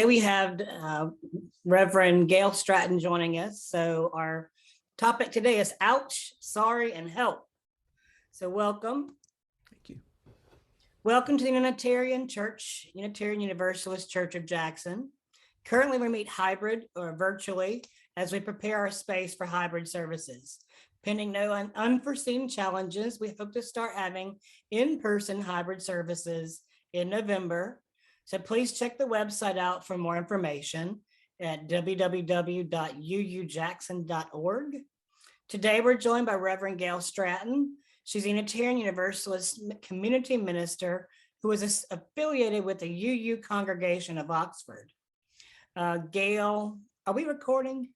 we have Reverend Gail Stratton joining us. So our topic today is ouch, sorry, and help. So welcome. Thank you. Welcome to the Unitarian Universalist Church of Jackson. Currently, we meet hybrid or virtually as we prepare our space for hybrid services. Pending no unforeseen challenges, we hope to start having in-person hybrid services in November. So please check the website out for more information at www.uujackson.org. Today, we're joined by Reverend Gail Stratton. She's a Unitarian Universalist community minister who is affiliated with the UU congregation of Oxford. Gail, are we recording?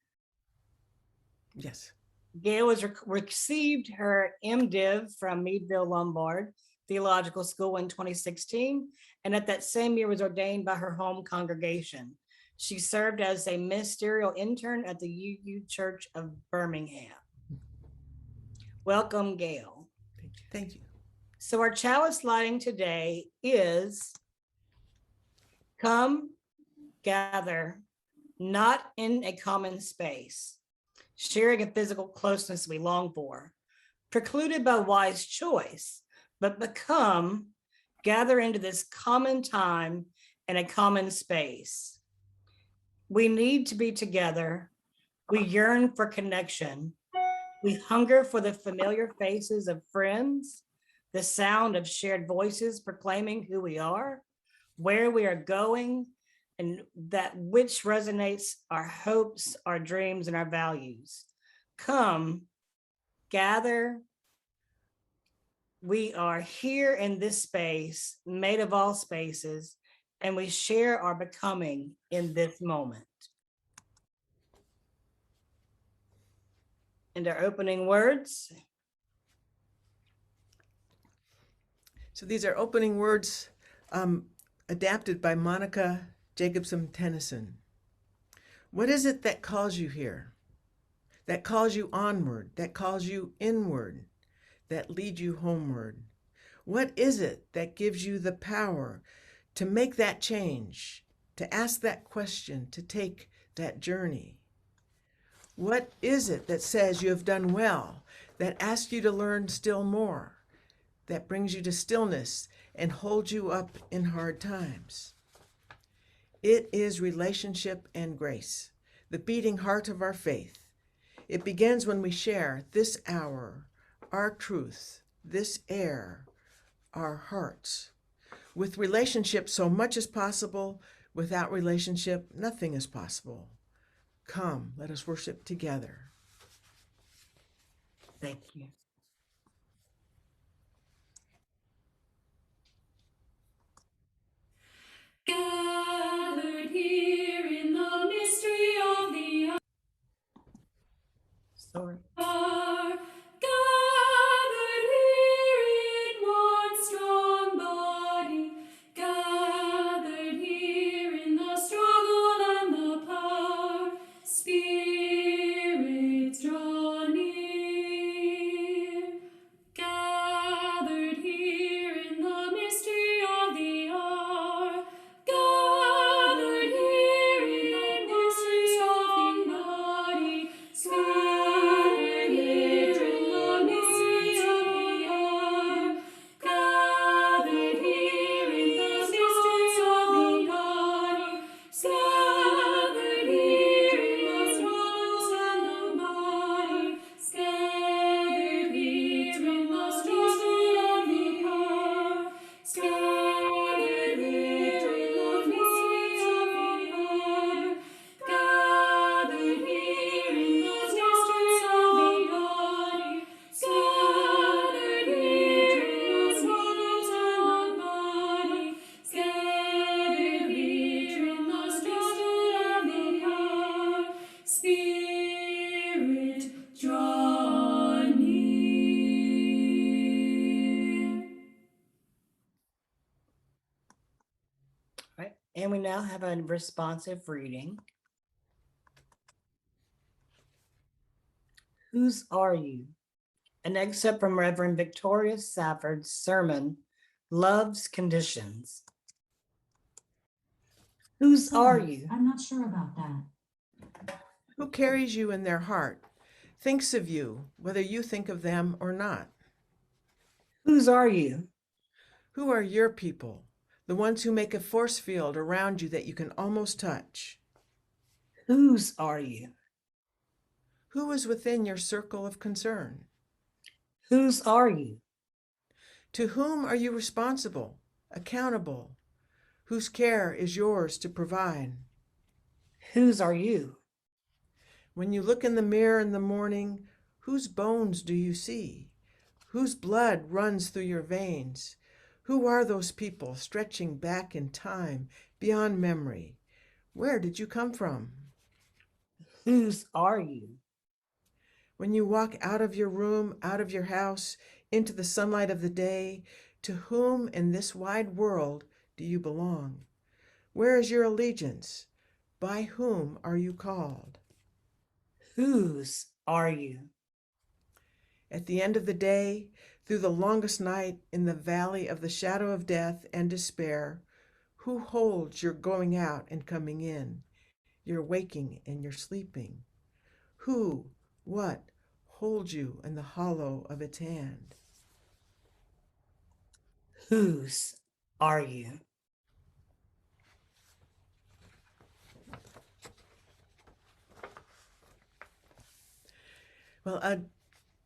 Yes. Gail has received her MDiv from Meadville Lombard Theological School in 2016, and at that same year was ordained by her home congregation. She served as a ministerial intern at the UU Church of Birmingham. Welcome, Gail. Thank you. So our chalice lighting today is come, gather, not in a common space, sharing a physical closeness we long for, precluded by wise choice, but become, gather into this common time and a common space. We need to be together. We yearn for connection. We hunger for the familiar faces of friends, the sound of shared voices proclaiming who we are, where we are going, and that which resonates our hopes, our dreams, and our values. Come, gather. We are here in this space, made of all spaces, and we share our becoming in this moment. And our opening words. So these are opening words adapted by Monica Jacobson Tennyson. What is it that calls you here? That calls you onward, that calls you inward, that leads you homeward? What is it that gives you the power to make that change, to ask that question, to take that journey? What is it that says you have done well, that asks you to learn still more, that brings you to stillness and holds you up in hard times? It is relationship and grace, the beating heart of our faith. It begins when we share this hour, our truth, this air, our hearts. With relationship, so much is possible. Without relationship, nothing is possible. Come, let us worship together. Thank you. Gathered here in the mystery of the Sorry. hour, gathered here in one strong body, gathered here in the struggle and the power, spirits draw near. Gathered here in the mystery of the hour, gathered here in the mystery of the body, scattered here in the mystery of the hour, gathered here in the mystery of the body, scattered here in the struggles and the body, scattered here in the struggle and the power, scattered here in the mystery of the hour, gathered here in the mystery of the body, scattered here in the struggles and the body, scattered here in the struggle and the power, spirit draw near. All right. And we now have a responsive reading. Whose are you? An excerpt from Reverend Victoria Safford's sermon, Love's Conditions. Whose are you? I'm not sure about that. Who carries you in their heart, thinks of you, whether you think of them or not? Whose are you? Who are your people, the ones who make a force field around you that you can almost touch? Whose are you? Who is within your circle of concern? Whose are you? To whom are you responsible, accountable? Whose care is yours to provide? Whose are you? When you look in the mirror in the morning, whose bones do you see? Whose blood runs through your veins? Who are those people stretching back in time, beyond memory? Where did you come from? Whose are you? When you walk out of your room, out of your house, into the sunlight of the day, to whom in this wide world do you belong? Where is your allegiance? By whom are you called? Whose are you? At the end of the day, through the longest night in the valley of the shadow of death and despair, who holds your going out and coming in, your waking and your sleeping? Who, what holds you in the hollow of its hand? Whose are you? Well, a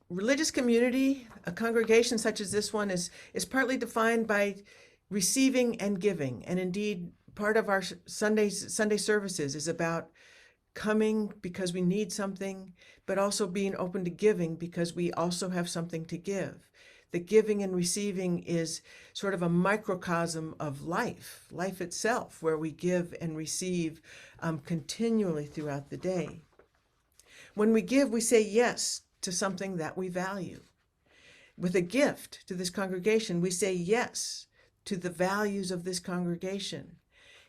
religious community, a congregation such as this one, is partly defined by receiving and giving. And indeed, part of our Sunday services is about coming because we need something, but also being open to giving because we also have something to give. The giving and receiving is sort of a microcosm of life itself, where we give and receive continually throughout the day. When we give, we say yes to something that we value. With a gift to this congregation, we say yes to the values of this congregation.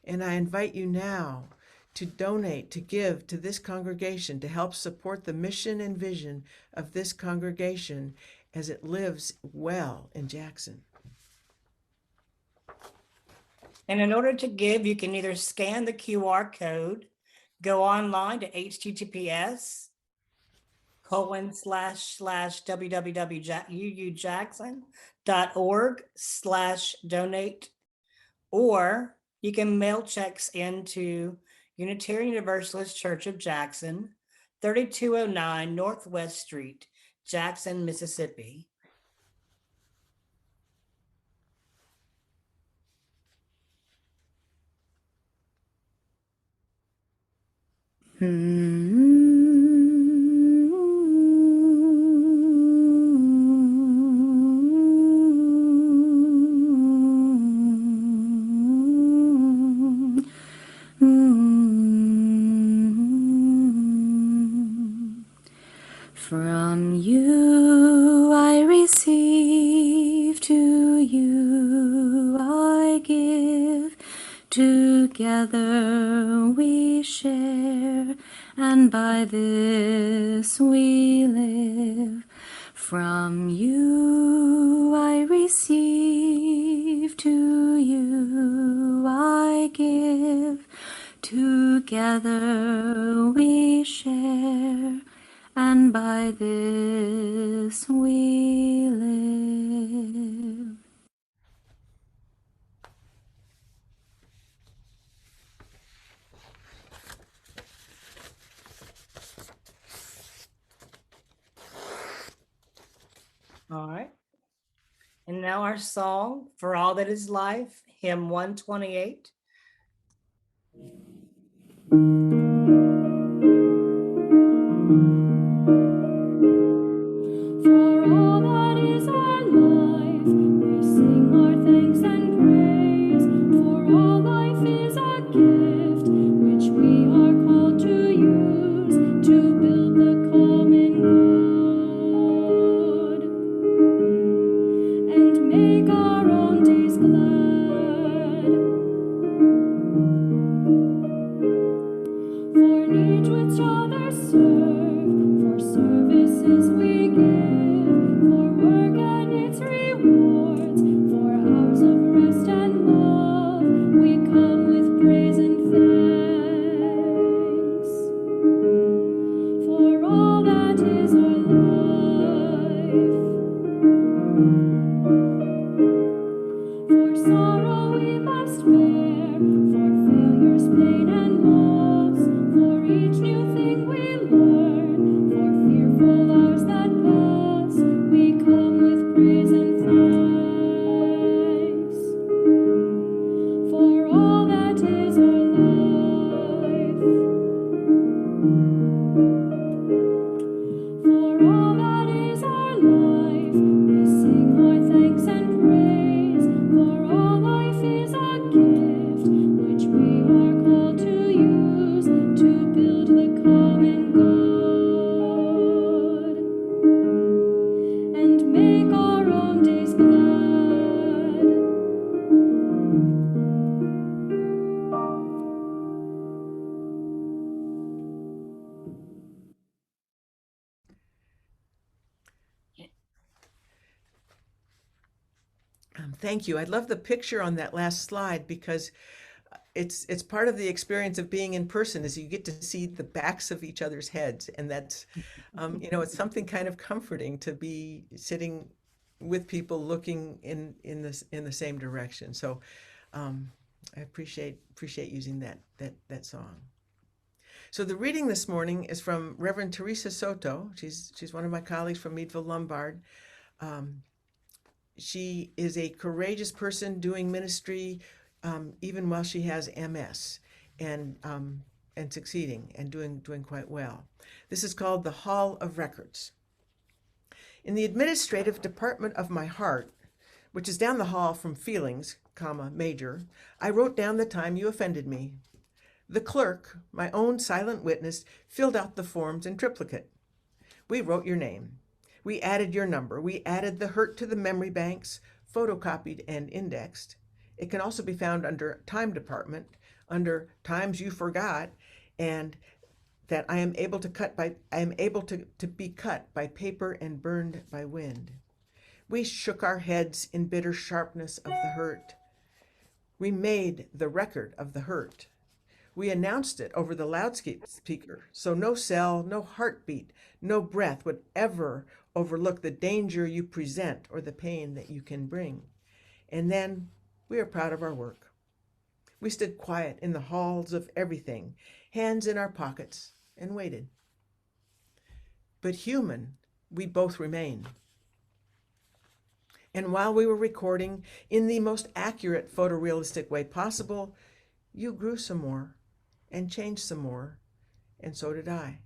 And I invite you now to donate, to give to this congregation, to help support the mission and vision of this congregation as it lives well in Jackson. And in order to give, you can either scan the QR code, go online to https://www.uujackson.org/donate, or you can mail checks into Unitarian Universalist Church of Jackson, 3209 Northwest Street, Jackson, Mississippi. From you I receive, to you I give. Together we share, and by this we live. From you I receive, to you I give. Together we share, and by this we live. All right. And now our song, For All That Is Life, hymn 128. For all that is our life, we sing our thanks and praise. For all life is a gift, which we are called to use to build the common good and make our own days glad. Thank you. I love the picture on that last slide because it's part of the experience of being in person is you get to see the backs of each other's heads, and that's it's something kind of comforting to be sitting with people looking in the same direction. So I appreciate using that song. So the reading this morning is from Reverend Teresa Soto. She's one of my colleagues from Meadville Lombard. She is a courageous person doing ministry even while she has MS and succeeding and doing quite well. This is called the Hall of Records. In the administrative department of my heart, which is down the hall from feelings, major, I wrote down the time you offended me. The clerk, my own silent witness, filled out the forms in triplicate. We wrote your name. We added your number. We added the hurt to the memory banks, photocopied and indexed. It can also be found under time department, under times you forgot, and that I am able to be cut by paper and burned by wind. We shook our heads in bitter sharpness of the hurt. We made the record of the hurt. We announced it over the loudspeaker, so no cell, no heartbeat, no breath would ever overlook the danger you present or the pain that you can bring. And then we are proud of our work. We stood quiet in the halls of everything, hands in our pockets, and waited. But human, we both remained. And while we were recording in the most accurate photorealistic way possible, you grew some more and changed some more, and so did I.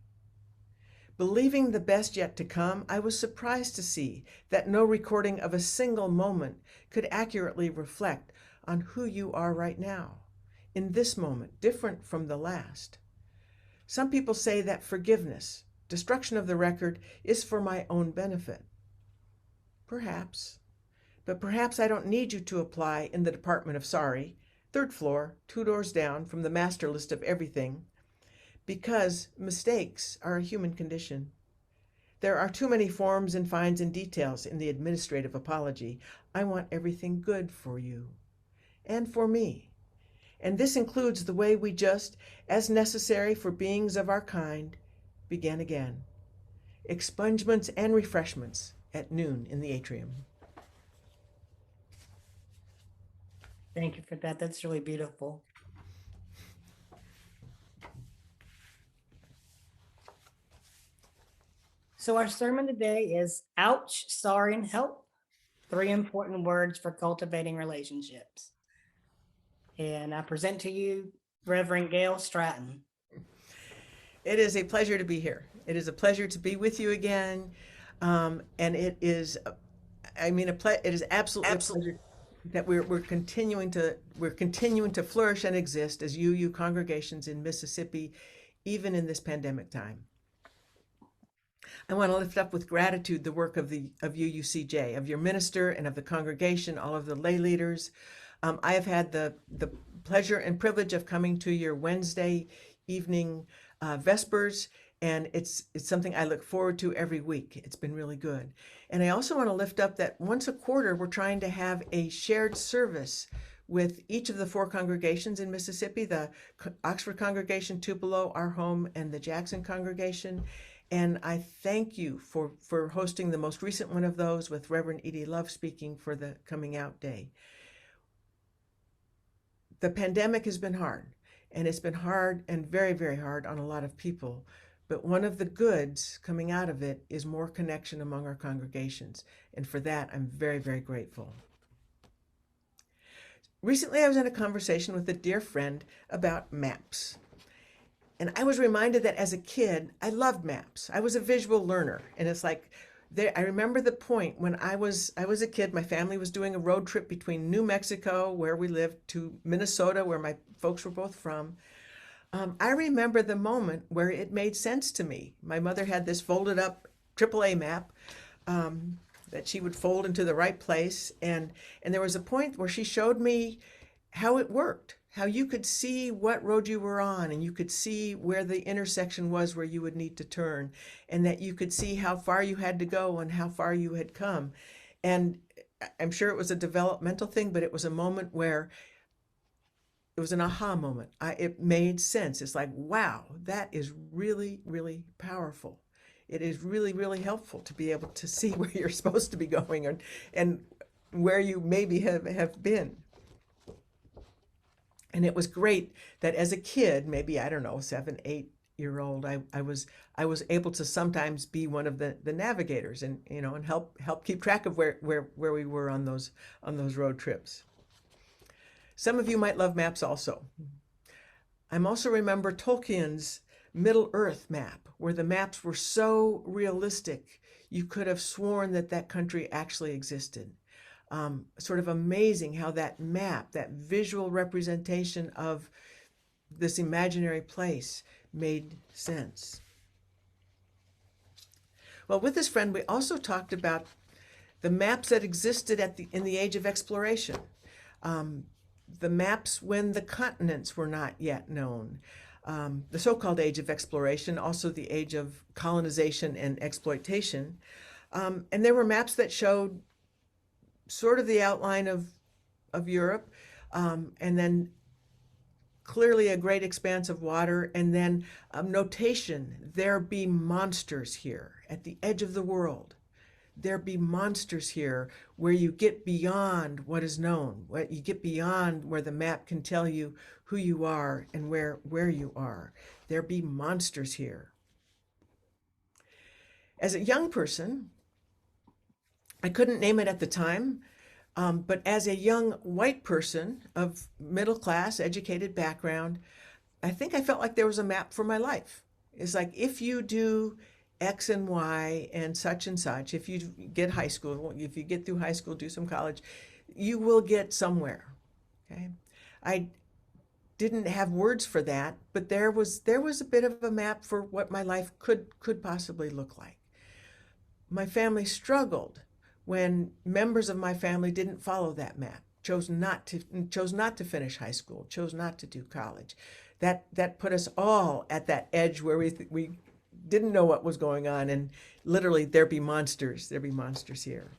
Believing the best yet to come, I was surprised to see that no recording of a single moment could accurately reflect on who you are right now, in this moment, different from the last. Some people say that forgiveness, destruction of the record, is for my own benefit. Perhaps. But perhaps I don't need you to apply in the Department of Sorry, 3rd floor, 2 doors down from the master list of everything, because mistakes are a human condition. There are too many forms and fines and details in the administrative apology. I want everything good for you and for me. And this includes the way we just, as necessary for beings of our kind, began again. Expungements and refreshments at noon in the atrium. Thank you for that. That's really beautiful. So our sermon today is ouch, sorry, and help. 3 important words for cultivating relationships. And I present to you Reverend Gail Stratton. It is a pleasure to be here. It is a pleasure to be with you again. And it is, it is absolutely a pleasure that we're continuing to flourish and exist as UU congregations in Mississippi, even in this pandemic time. I want to lift up with gratitude the work of UUCJ, of your minister and of the congregation, all of the lay leaders. I have had the pleasure and privilege of coming to your Wednesday evening Vespers, and it's something I look forward to every week. It's been really good. And I also want to lift up that once a quarter, we're trying to have a shared service with each of the 4 congregations in Mississippi, the Oxford congregation, Tupelo, our home, and the Jackson congregation. And I thank you for hosting the most recent one of those with Reverend Edie Love speaking for the Coming Out Day. The pandemic has been hard, and it's been hard and very, very hard on a lot of people. But one of the goods coming out of it is more connection among our congregations. And for that, I'm very, very grateful. Recently, I was in a conversation with a dear friend about maps. And I was reminded that as a kid, I loved maps. I was a visual learner. And it's like, I remember the point when I was a kid, my family was doing a road trip between New Mexico, where we lived, to Minnesota, where my folks were both from. I remember the moment where it made sense to me. My mother had this folded up AAA map that she would fold into the right place. And there was a point where she showed me how it worked, how you could see what road you were on, and you could see where the intersection was where you would need to turn, and that you could see how far you had to go and how far you had come. And I'm sure it was a developmental thing, but it was a moment where it was an aha moment. It made sense. It's like, wow, that is really, really powerful. It is really, really helpful to be able to see where you're supposed to be going and where you maybe have been. And it was great that as a kid, maybe, I don't know, 7, 8 year old, I was able to sometimes be one of the navigators and, and help keep track of where we were on those road trips. Some of you might love maps also. I also remember Tolkien's Middle Earth map, where the maps were so realistic, you could have sworn that that country actually existed. Sort of amazing how that map, that visual representation of this imaginary place made sense. Well, with this friend, we also talked about the maps that existed in the age of exploration. The maps when the continents were not yet known. The so-called age of exploration, also the age of colonization and exploitation. And there were maps that showed sort of the outline of Europe, and then clearly a great expanse of water, and then notation, there be monsters here at the edge of the world. There be monsters here where you get beyond what is known, where you get beyond where the map can tell you who you are and where you are. There be monsters here. As a young person, I couldn't name it at the time, but as a young white person of middle class, educated background, I think I felt like there was a map for my life. It's like, if you do X and Y and such, if you get high school, if you get through high school, do some college, you will get somewhere. Okay. I didn't have words for that, but there was a bit of a map for what my life could possibly look like. My family struggled when members of my family didn't follow that map, chose not to finish high school, chose not to do college. That put us all at that edge where we didn't know what was going on, and literally there be monsters here.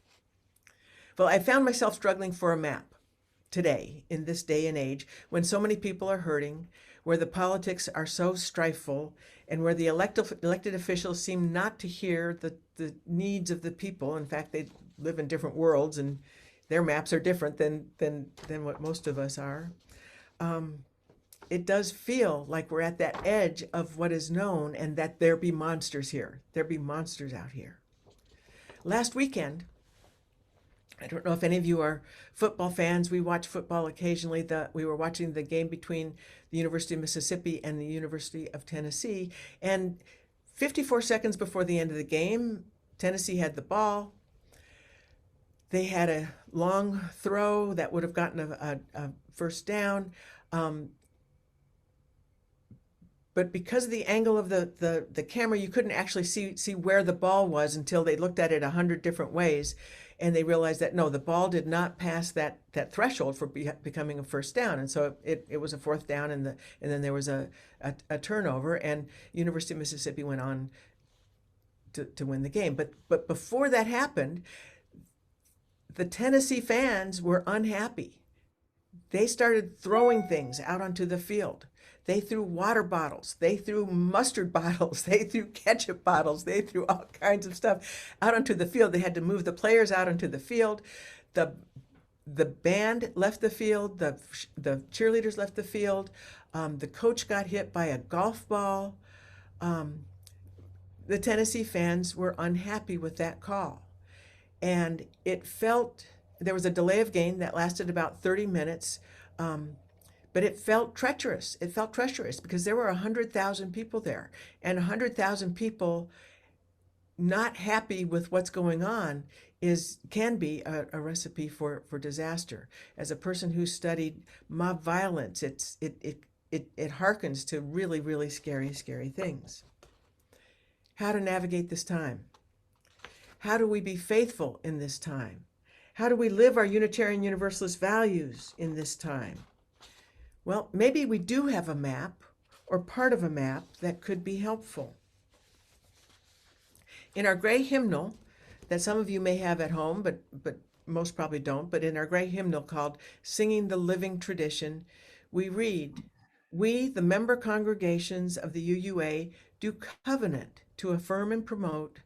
Well, I found myself struggling for a map today, in this day and age, when so many people are hurting, where the politics are so strifeful, and where the elected officials seem not to hear the needs of the people. In fact, they live in different worlds, and their maps are different than what most of us are. It does feel like we're at that edge of what is known, and that there be monsters here. There be monsters out here. Last weekend, I don't know if any of you are football fans. We watch football occasionally. We were watching the game between the University of Mississippi and the University of Tennessee. And 54 seconds before the end of the game, Tennessee had the ball. They had a long throw that would have gotten a first down. But because of the angle of the camera, you couldn't actually see where the ball was until they looked at it 100 different ways, and they realized that no, the ball did not pass that threshold for becoming a first down, and so it was a fourth down, and then there was a turnover, and University of Mississippi went on to win the game. But before that happened, the Tennessee fans were unhappy. They started throwing things out onto the field. They threw water bottles, they threw mustard bottles, they threw ketchup bottles, they threw all kinds of stuff out onto the field. They had to move the players out onto the field. The band left the field, the cheerleaders left the field. The coach got hit by a golf ball. The Tennessee fans were unhappy with that call. And there was a delay of game that lasted about 30 minutes. But it felt treacherous. It felt treacherous because there were 100,000 people there, and 100,000 people not happy with what's going on can be a recipe for disaster. As a person who studied mob violence, it harkens to really, really scary things. How to navigate this time? How do we be faithful in this time? How do we live our Unitarian Universalist values in this time? Well, maybe we do have a map or part of a map that could be helpful. In our gray hymnal that some of you may have at home, but most probably don't, but in our great hymnal called Singing the Living Tradition, we read, "We, the member congregations of the UUA, do covenant to affirm and promote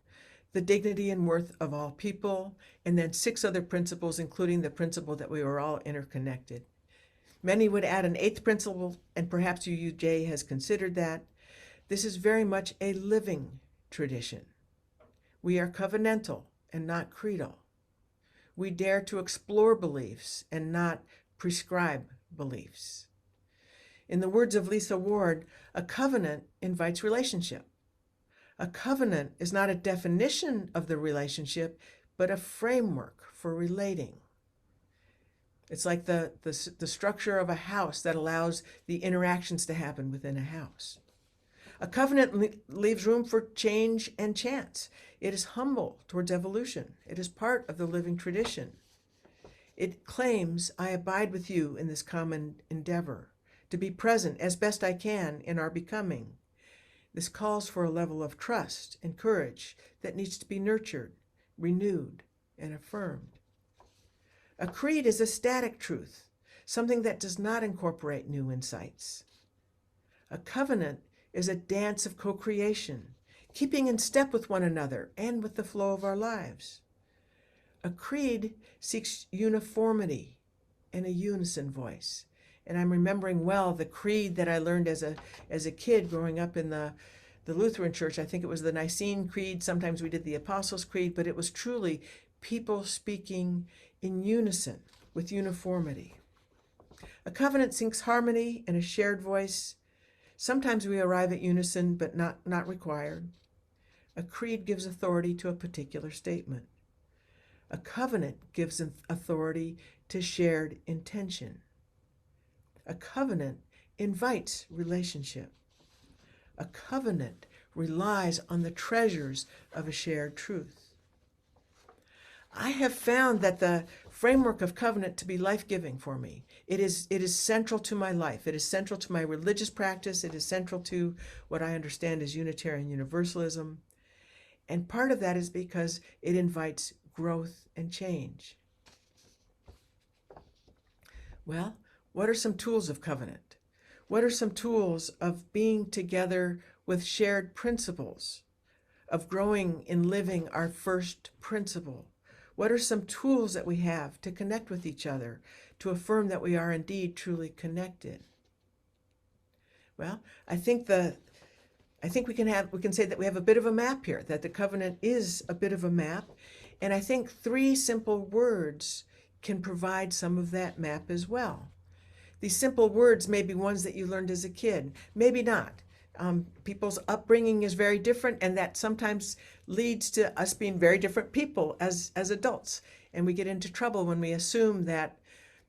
the dignity and worth of all people," and then 6 other principles, including the principle that we are all interconnected. Many would add an 8th principle, and perhaps UUJ has considered that. This is very much a living tradition. We are covenantal and not creedal. We dare to explore beliefs and not prescribe beliefs. In the words of Lisa Ward, a covenant invites relationship. A covenant is not a definition of the relationship, but a framework for relating. It's like the structure of a house that allows the interactions to happen within a house. A covenant leaves room for change and chance. It is humble towards evolution. It is part of the living tradition. It claims, I abide with you in this common endeavor, to be present as best I can in our becoming. This calls for a level of trust and courage that needs to be nurtured, renewed, and affirmed. A creed is a static truth, something that does not incorporate new insights. A covenant is a dance of co-creation, keeping in step with one another and with the flow of our lives. A creed seeks uniformity and a unison voice. And I'm remembering well the creed that I learned as a kid growing up in the Lutheran Church. I think it was the Nicene Creed. Sometimes we did the Apostles' Creed, but it was truly people speaking in unison with uniformity. A covenant seeks harmony and a shared voice. Sometimes we arrive at unison, but not required. A creed gives authority to a particular statement. A covenant gives authority to shared intention. A covenant invites relationship. A covenant relies on the treasures of a shared truth. I have found that the framework of covenant to be life-giving for me. It is central to my life. It is central to my religious practice. It is central to what I understand as Unitarian Universalism. And part of that is because it invites growth and change. Well, what are some tools of covenant? What are some tools of being together with shared principles, of growing in living our first principle? What are some tools that we have to connect with each other, to affirm that we are indeed truly connected? Well, I think we can say that we have a bit of a map here, that the covenant is a bit of a map, and I think 3 simple words can provide some of that map as well. These simple words may be ones that you learned as a kid, maybe not. People's upbringing is very different, and that sometimes leads to us being very different people as adults. And we get into trouble when we assume that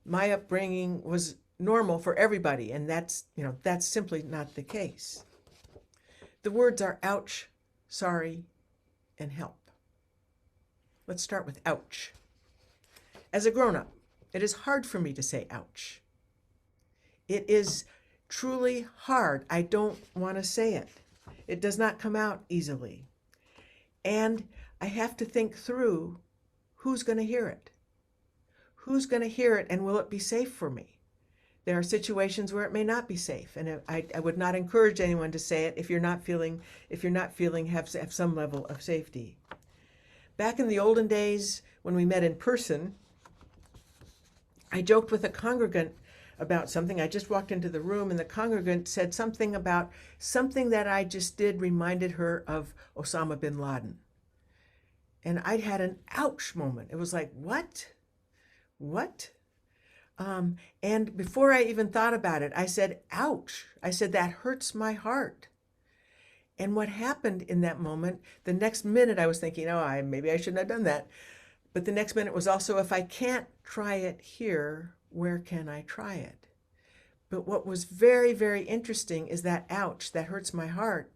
my upbringing was normal for everybody, and that's simply not the case. The words are ouch, sorry, and help. Let's start with ouch. As a grown-up, it is hard for me to say ouch. It is truly hard. I don't want to say it. It does not come out easily. And I have to think through who's going to hear it. Who's going to hear it, and will it be safe for me? There are situations where it may not be safe, and I would not encourage anyone to say it if you're not feeling have some level of safety. Back in the olden days when we met in person, I joked with a congregant about something. I just walked into the room and the congregant said something about something that I just did reminded her of Osama bin Laden. And I'd had an ouch moment. It was like, what? What? And before I even thought about it, I said, ouch. I said, that hurts my heart. And what happened in that moment, the next minute I was thinking, maybe I shouldn't have done that. But the next minute was also, if I can't try it here, where can I try it? But what was very, very interesting is that ouch, that hurts my heart,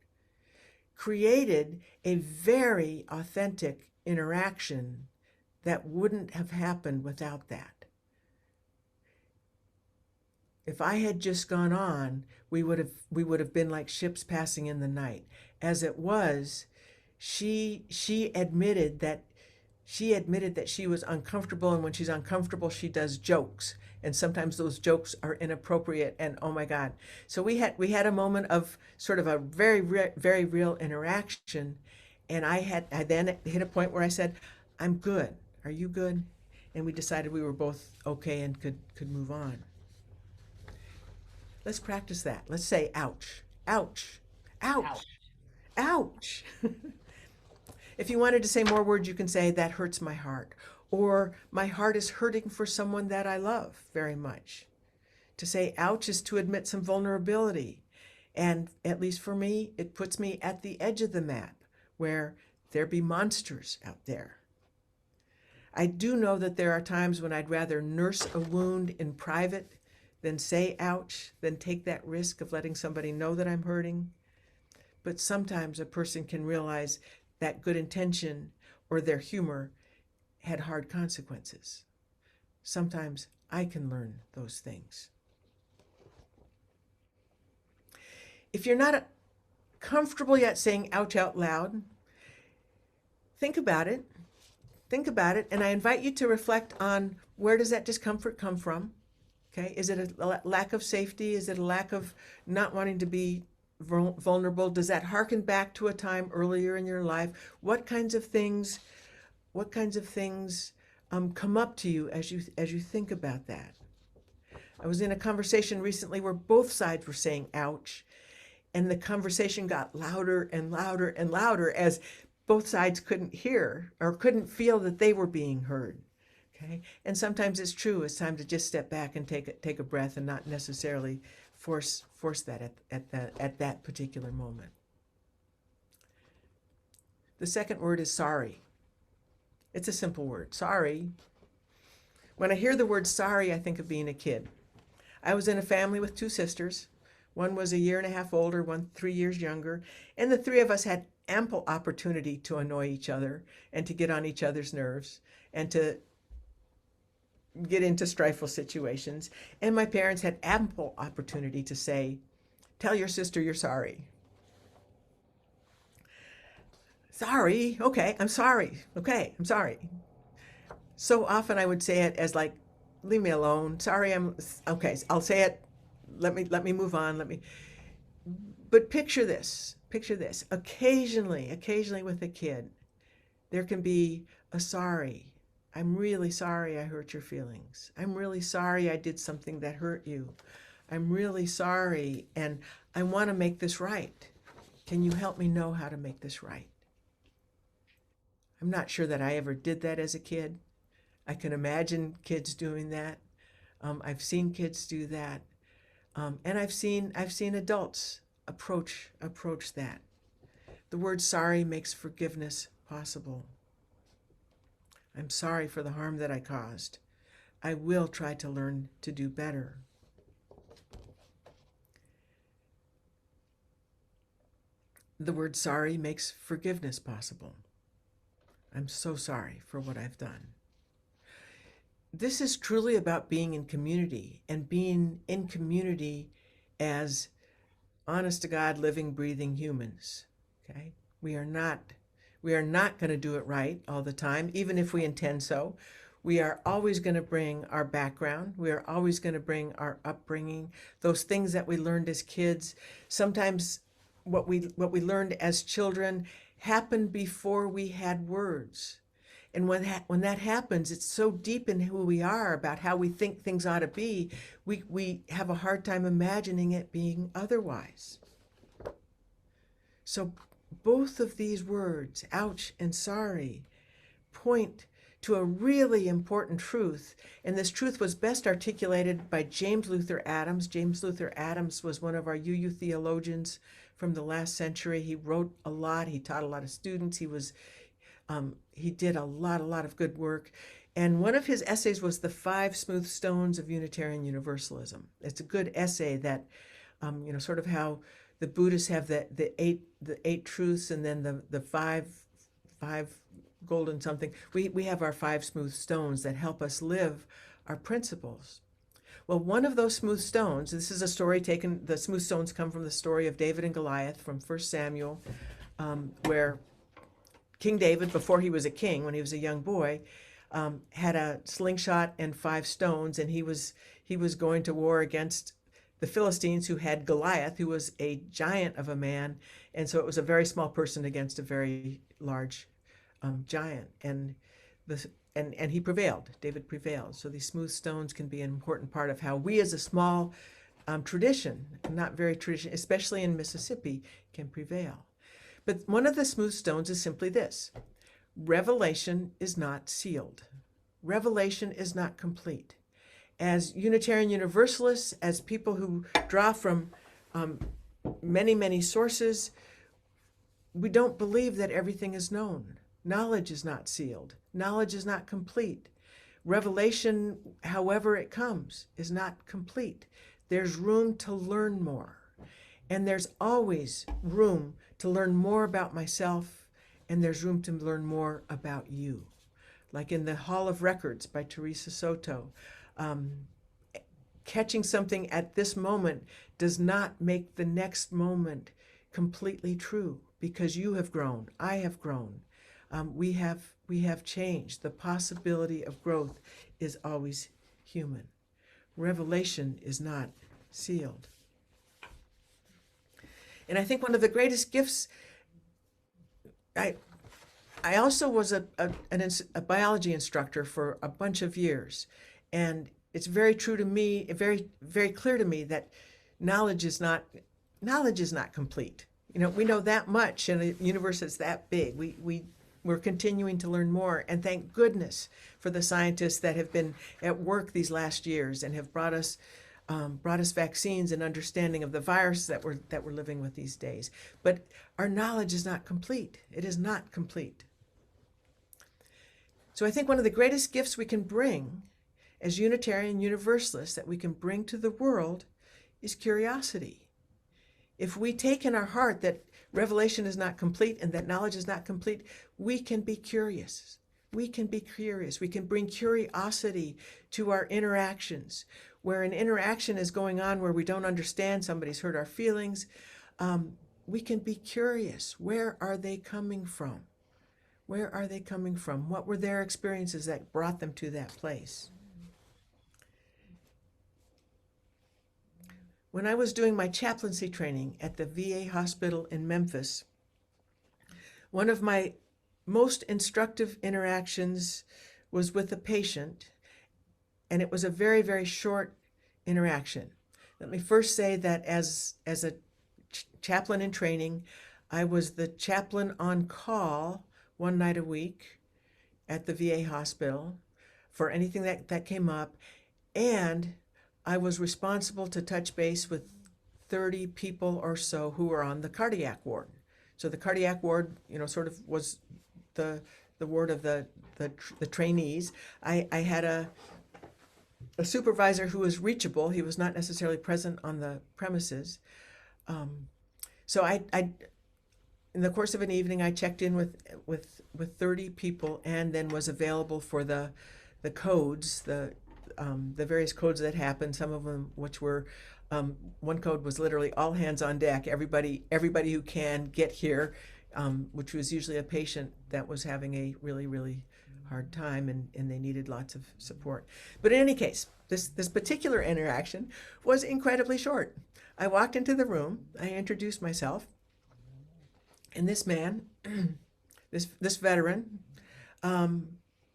created a very authentic interaction that wouldn't have happened without that. If I had just gone on, we would have been like ships passing in the night. As it was, she admitted that she admitted that she was uncomfortable, and when she's uncomfortable, she does jokes. And sometimes those jokes are inappropriate, and oh my God. So we had a moment of sort of a very real interaction, and I then hit a point where I said, "I'm good. Are you good?" And we decided we were both okay and could move on. Let's practice that. Let's say ouch. Ouch. Ouch. Ouch. If you wanted to say more words, you can say, "That hurts my heart," or "My heart is hurting for someone that I love very much." To say ouch is to admit some vulnerability. And at least for me, it puts me at the edge of the map where there be monsters out there. I do know that there are times when I'd rather nurse a wound in private than say ouch, than take that risk of letting somebody know that I'm hurting. But sometimes a person can realize that good intention or their humor had hard consequences. Sometimes I can learn those things. If you're not comfortable yet saying ouch out loud, think about it. Think about it, and I invite you to reflect on, where does that discomfort come from? Okay, is it a lack of safety? Is it a lack of not wanting to be vulnerable? Does that harken back to a time earlier in your life? What kinds of things come up to you as you think about that? I was in a conversation recently where both sides were saying ouch, and the conversation got louder and louder and louder as both sides couldn't hear or couldn't feel that they were being heard. Okay, and sometimes it's true. It's time to just step back and take a breath and not necessarily force that at that particular moment. The second word is sorry. It's a simple word, sorry. When I hear the word sorry, I think of being a kid. I was in a family with two sisters. One was a year and a half older, one 3 years younger, and the three of us had ample opportunity to annoy each other and to get on each other's nerves and to get into strifeful situations. And my parents had ample opportunity to say, "Tell your sister you're sorry." Sorry, okay, I'm sorry. Okay, I'm sorry. So often I would say it as like, "Leave me alone. Sorry, okay, I'll say it. Let me move on. But picture this. Occasionally with a kid, there can be a sorry. "I'm really sorry I hurt your feelings. I'm really sorry I did something that hurt you. I'm really sorry, and I want to make this right. Can you help me know how to make this right?" I'm not sure that I ever did that as a kid. I can imagine kids doing that. I've seen kids do that, and I've seen adults approach that. The word sorry makes forgiveness possible. I'm sorry for the harm that I caused. I will try to learn to do better. The word sorry makes forgiveness possible. I'm so sorry for what I've done. This is truly about being in community, and being in community as honest to God, living, breathing humans. Okay? We are not going to do it right all the time, even if we intend so. We are always going to bring our background. We are always going to bring our upbringing, those things that we learned as kids. Sometimes what we learned as children happened before we had words. And when that happens, it's so deep in who we are about how we think things ought to be, we have a hard time imagining it being otherwise. So both of these words, ouch and sorry, point to a really important truth. And this truth was best articulated by James Luther Adams. James Luther Adams was one of our UU theologians from the last century. He wrote a lot. He taught a lot of students. He did a lot of good work. And one of his essays was The 5 Smooth Stones of Unitarian Universalism. It's a good essay that, sort of how the Buddhists have the eight truths, and then the five golden something. We have our 5 smooth stones that help us live our principles. Well, one of those smooth stones, this is a story taken, the smooth stones come from the story of David and Goliath from 1 Samuel, where King David, before he was a king, when he was a young boy, had a slingshot and 5 stones, and he was going to war against the Philistines, who had Goliath, who was a giant of a man, and so it was a very small person against a very large giant, and he prevailed. David prevailed. So these smooth stones can be an important part of how we, as a small tradition, not very tradition, especially in Mississippi, can prevail. But one of the smooth stones is simply this: revelation is not sealed. Revelation is not complete. As Unitarian Universalists, as people who draw from many, many sources, we don't believe that everything is known. Knowledge is not sealed. Knowledge is not complete. Revelation, however it comes, is not complete. There's room to learn more. And there's always room to learn more about myself, and there's room to learn more about you. Like in the Hall of Records by Teresa Soto, catching something at this moment does not make the next moment completely true, because you have grown, I have grown, we have changed. The possibility of growth is always human. Revelation is not sealed. And I think one of the greatest gifts, I also was a biology instructor for a bunch of years, and it's very true to me, very, very clear to me that knowledge is not complete. You know, we know that much, and the universe is that big. We're continuing to learn more, and thank goodness for the scientists that have been at work these last years and have brought us vaccines and understanding of the virus that we're living with these days. But our knowledge is not complete. It is not complete. So I think one of the greatest gifts we can bring as Unitarian Universalists, that we can bring to the world, is curiosity. If we take in our heart that revelation is not complete and that knowledge is not complete, we can be curious. We can be curious. We can bring curiosity to our interactions. Where an interaction is going on where we don't understand, somebody's hurt our feelings, we can be curious. Where are they coming from? Where are they coming from? What were their experiences that brought them to that place? When I was doing my chaplaincy training at the VA hospital in Memphis, one of my most instructive interactions was with a patient, and it was a very, very short interaction. Let me first say that as a chaplain in training, I was the chaplain on call one night a week at the VA hospital for anything that came up, and I was responsible to touch base with 30 people or so who were on the cardiac ward. So the cardiac ward, sort of was the ward of the trainees. I had a supervisor who was reachable. He was not necessarily present on the premises. So I in the course of an evening, I checked in with 30 people, and then was available for the codes, the various codes that happened. Some of them, which were, one code was literally all hands on deck. Everybody who can get here, which was usually a patient that was having a really, really hard time, and they needed lots of support. But in any case, this particular interaction was incredibly short. I walked into the room, I introduced myself, and this man, this veteran,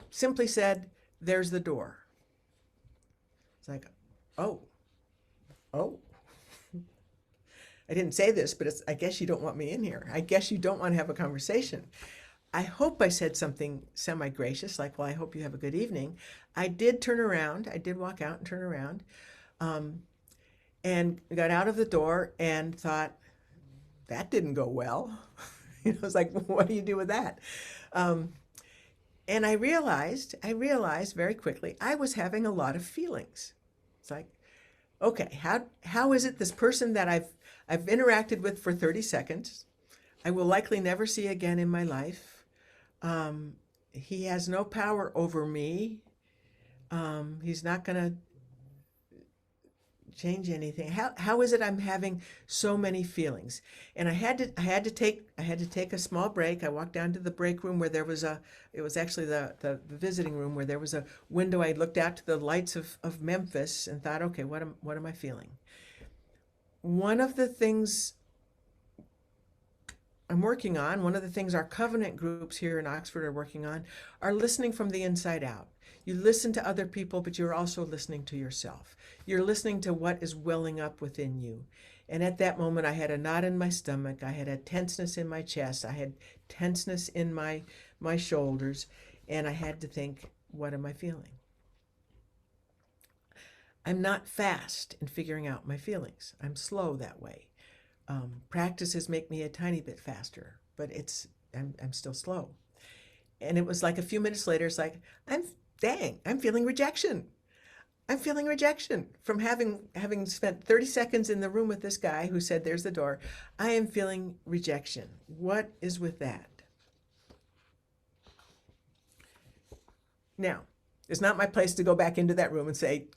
simply said, "There's the door." It's like, oh. I didn't say this, but I guess you don't want me in here. I guess you don't want to have a conversation. I hope I said something semi-gracious, like, "Well, I hope you have a good evening." I did turn around. I did walk out and turn around, and got out of the door and thought, that didn't go well. It was like, what do you do with that? And I realized very quickly I was having a lot of feelings. It's like, okay, how is it this person that I've interacted with for 30 seconds, I will likely never see again in my life. He has no power over me. He's not going to change anything. How is it I'm having so many feelings? And I had to take a small break. I walked down to the break room where there was it was actually the visiting room where there was a window. I looked out to the lights of Memphis and thought, okay, what am I feeling? One of the things I'm working on, one of the things our covenant groups here in Oxford are working on, are listening from the inside out. You listen to other people, but you're also listening to yourself. You're listening to what is welling up within you. And at that moment, I had a knot in my stomach. I had a tenseness in my chest. I had tenseness in my shoulders. And I had to think, what am I feeling? I'm not fast in figuring out my feelings. I'm slow that way. Practices make me a tiny bit faster, but I'm still slow. And it was like a few minutes later, it's like, I'm feeling rejection. I'm feeling rejection from having spent 30 seconds in the room with this guy who said, there's the door. I am feeling rejection. What is with that? Now, it's not my place to go back into that room and say,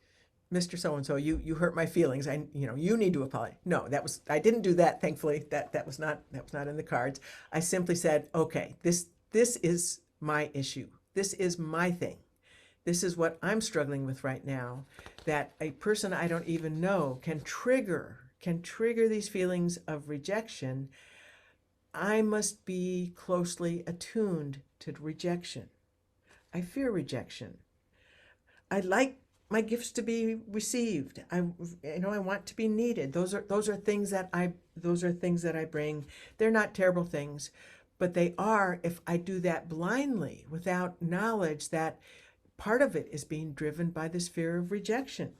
Mr. So-and-so, you hurt my feelings. You need to apologize. No, I didn't do that, thankfully. That was not in the cards. I simply said, okay, this is my issue. This is my thing. This is what I'm struggling with right now, that a person I don't even know can trigger these feelings of rejection. I must be closely attuned to rejection. I fear rejection. I like my gifts to be received. I want to be needed. Those are things that I bring. They're not terrible things, but they are if I do that blindly without knowledge that part of it is being driven by this fear of rejection.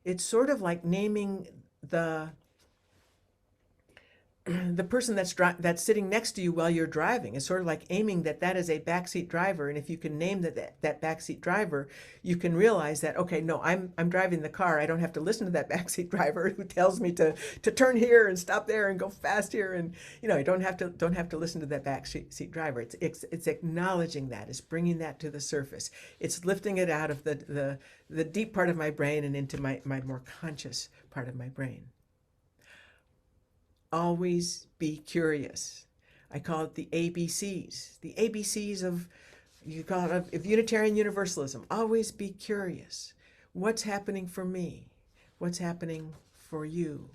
It's sort of like naming the person that's sitting next to you while you're driving. It's sort of like aiming that is a backseat driver, and if you can name that backseat driver, you can realize that, okay, no, I'm driving the car. I don't have to listen to that backseat driver who tells me to turn here and stop there and go fast here, and I don't have to listen to that backseat driver. It's acknowledging that. It's bringing that to the surface. It's lifting it out of the deep part of my brain and into my more conscious part of my brain. Always be curious. I call it the ABCs. The ABCs of Unitarian Universalism. Always be curious. What's happening for me? What's happening for you?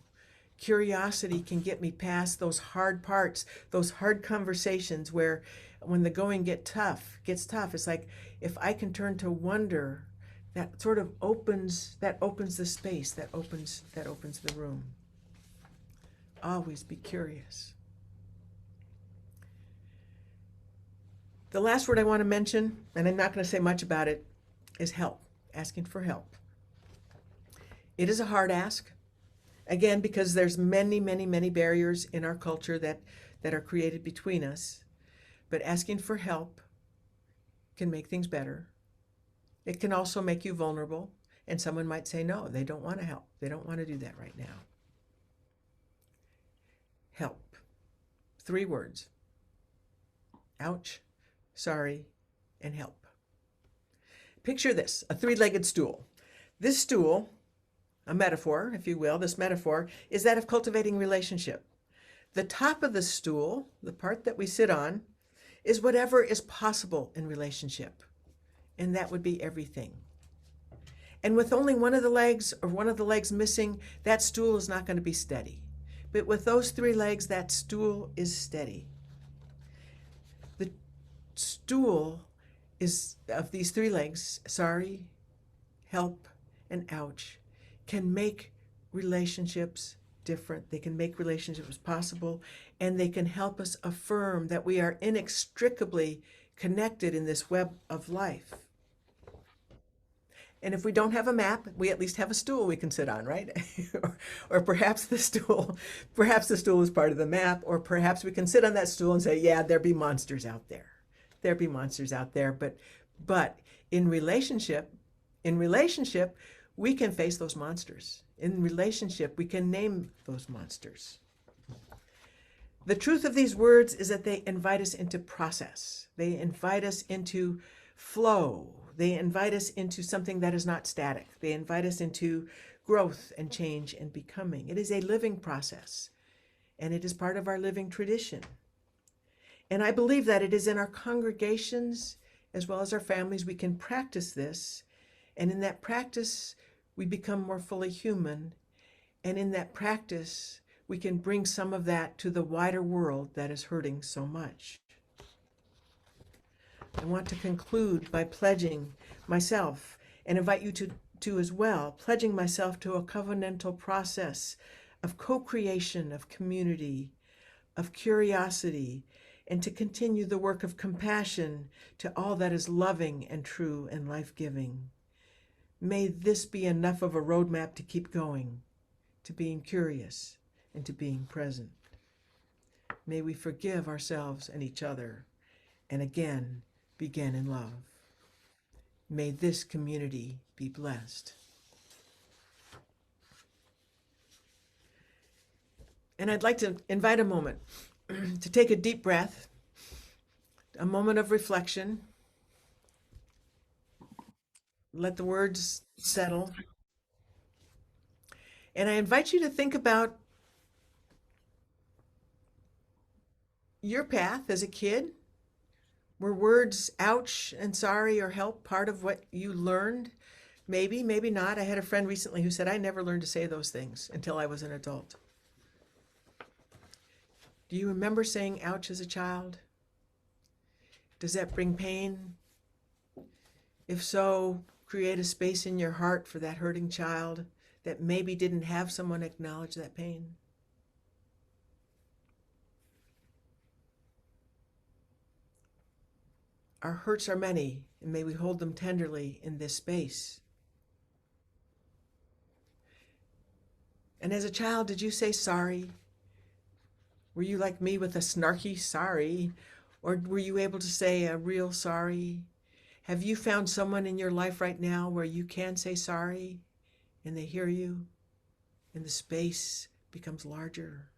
Curiosity can get me past those hard parts, those hard conversations where when the going gets tough, it's like if I can turn to wonder, that sort of opens the space, that opens the room. Always be curious. The last word I want to mention, and I'm not going to say much about it, is help, asking for help. It is a hard ask, again, because there's many, many, many barriers in our culture that are created between us. But asking for help can make things better. It can also make you vulnerable, and someone might say, no, they don't want to help. They don't want to do that right now. Help. 3 words. Ouch, sorry, and help. Picture this, a 3-legged stool. This stool, a metaphor, if you will, this metaphor is that of cultivating relationship. The top of the stool, the part that we sit on, is whatever is possible in relationship. And that would be everything. And with only one of the legs missing, that stool is not going to be steady. But with those 3 legs, that stool is steady. The stool is of these 3 legs, sorry, help, and ouch, can make relationships different. They can make relationships possible, and they can help us affirm that we are inextricably connected in this web of life. And if we don't have a map, we at least have a stool we can sit on, right? or perhaps the stool is part of the map, or perhaps we can sit on that stool and say, yeah, there be monsters out there. There be monsters out there, but in relationship, we can face those monsters. In relationship, we can name those monsters. The truth of these words is that they invite us into process. They invite us into flow. They invite us into something that is not static. They invite us into growth and change and becoming. It is a living process, and it is part of our living tradition. And I believe that it is in our congregations as well as our families we can practice this. And in that practice, we become more fully human. And in that practice, we can bring some of that to the wider world that is hurting so much. I want to conclude by pledging myself and invite you to as well, pledging myself to a covenantal process of co-creation, of community, of curiosity, and to continue the work of compassion to all that is loving and true and life-giving. May this be enough of a roadmap to keep going, to being curious, and to being present. May we forgive ourselves and each other, and again, begin in love. May this community be blessed. And I'd like to invite a moment to take a deep breath, a moment of reflection. Let the words settle. And I invite you to think about your path as a kid. Were words ouch and sorry or help part of what you learned? Maybe, maybe not. I had a friend recently who said, I never learned to say those things until I was an adult. Do you remember saying ouch as a child? Does that bring pain? If so, create a space in your heart for that hurting child that maybe didn't have someone acknowledge that pain. Our hurts are many, and may we hold them tenderly in this space. And as a child, did you say sorry? Were you like me with a snarky sorry? Or were you able to say a real sorry? Have you found someone in your life right now where you can say sorry and they hear you and the space becomes larger?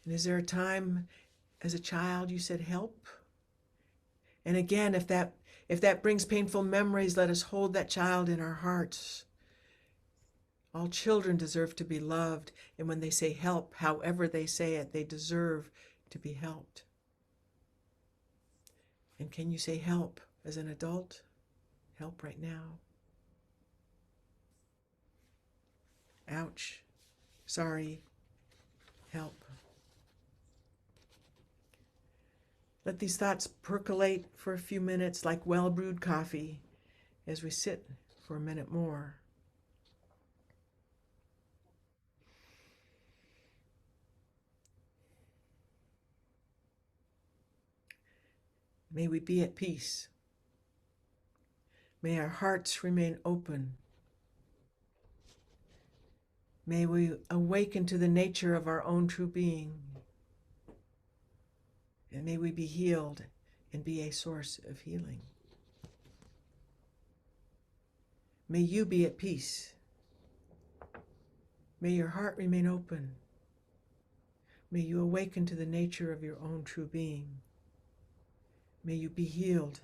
And is there a time as a child you said help? And again, if that brings painful memories, let us hold that child in our hearts. All children deserve to be loved, and when they say help, however they say it, they deserve to be helped. And can you say help as an adult? Help right now. Ouch. Sorry. Help. Let these thoughts percolate for a few minutes like well-brewed coffee as we sit for a minute more. May we be at peace. May our hearts remain open. May we awaken to the nature of our own true being. And may we be healed and be a source of healing. May you be at peace. May your heart remain open. May you awaken to the nature of your own true being. May you be healed.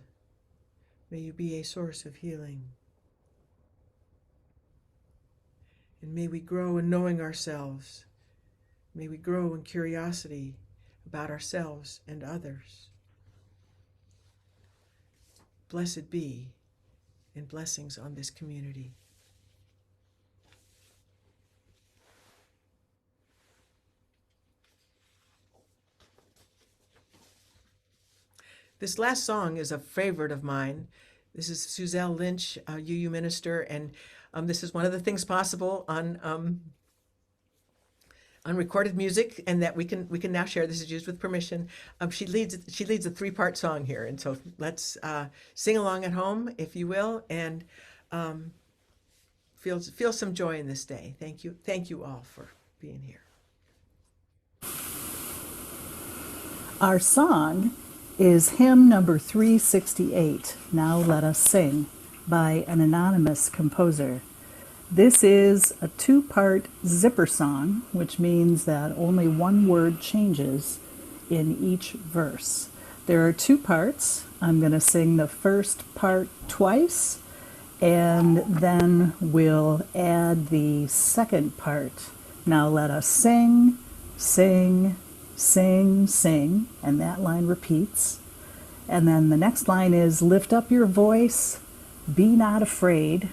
May you be a source of healing. And may we grow in knowing ourselves. May we grow in curiosity about ourselves and others. Blessed be, and blessings on this community. This last song is a favorite of mine. This is Suzelle Lynch, UU minister, and this is one of the things possible on recorded music, and that we can now share. This is used with permission. She leads a 3-part song here, and so let's sing along at home, if you will, and feel some joy in this day. Thank you all for being here. Our song is hymn number 368, Now Let Us Sing, by an anonymous composer. This is a 2-part zipper song, which means that only one word changes in each verse. There are two parts. I'm going to sing the first part twice, and then we'll add the second part. Now let us sing, sing, sing, sing, and that line repeats. And then the next line is lift up your voice, be not afraid.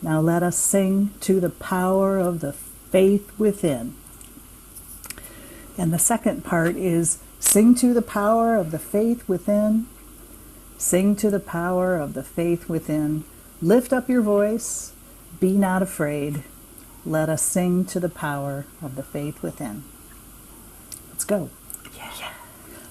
Now let us sing to the power of the faith within. And the second part is sing to the power of the faith within. Sing to the power of the faith within. Lift up your voice, be not afraid. Let us sing to the power of the faith within. Let's go. Yeah.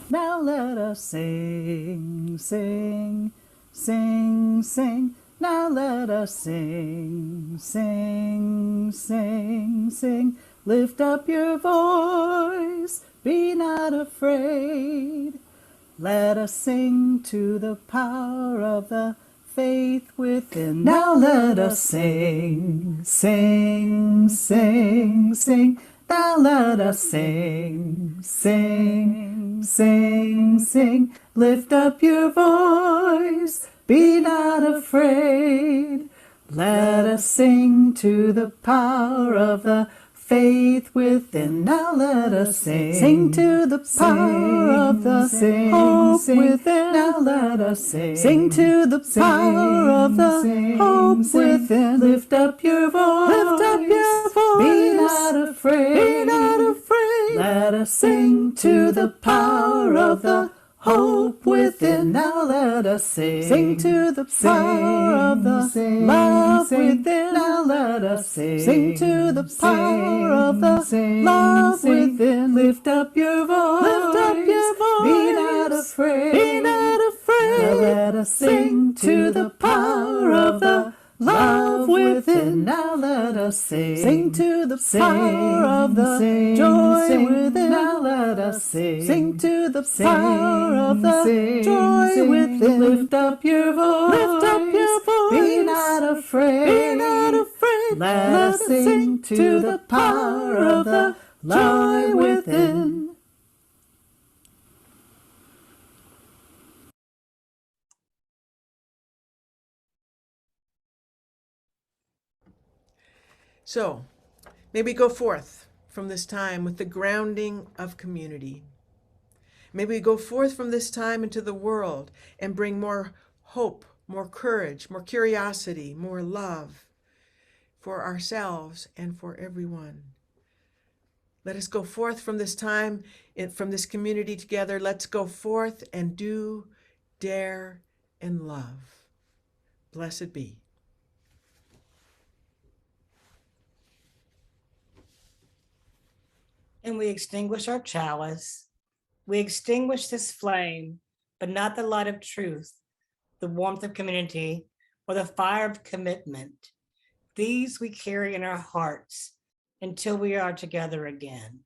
Now let us sing, sing, sing, sing. Now let us sing, sing, sing, sing. Lift up your voice, be not afraid. Let us sing to the power of the faith within. Now let us sing, sing, sing, sing. Now let us sing, sing, sing, sing. Lift up your voice, be not afraid. Let us sing to the power of the faith within. Now let us sing to the power of the hope within. Now let us sing to the power of the hope within. Lift up your voice, lift up your voice. Be not afraid, be not afraid. Let us sing to the power of the hope within. Now let us sing to the power of the love within. Now let us sing to the power of the love within. Lift up your voice, lift up your voice. Be not afraid, be not afraid. Now let us sing to the power of the love within. Now let us sing to the power of the joy within. Now let us sing to the power of the joy within. Lift up your voice, lift up your voice. Be not afraid, be not afraid. Let us sing to the power of the joy within. So, may we go forth from this time with the grounding of community. May we go forth from this time into the world and bring more hope, more courage, more curiosity, more love for ourselves and for everyone. Let us go forth from this time, from this community together. Let's go forth and do, dare, and love. Blessed be. And we extinguish our chalice. We extinguish this flame, but not the light of truth, the warmth of community, or the fire of commitment. These we carry in our hearts until we are together again.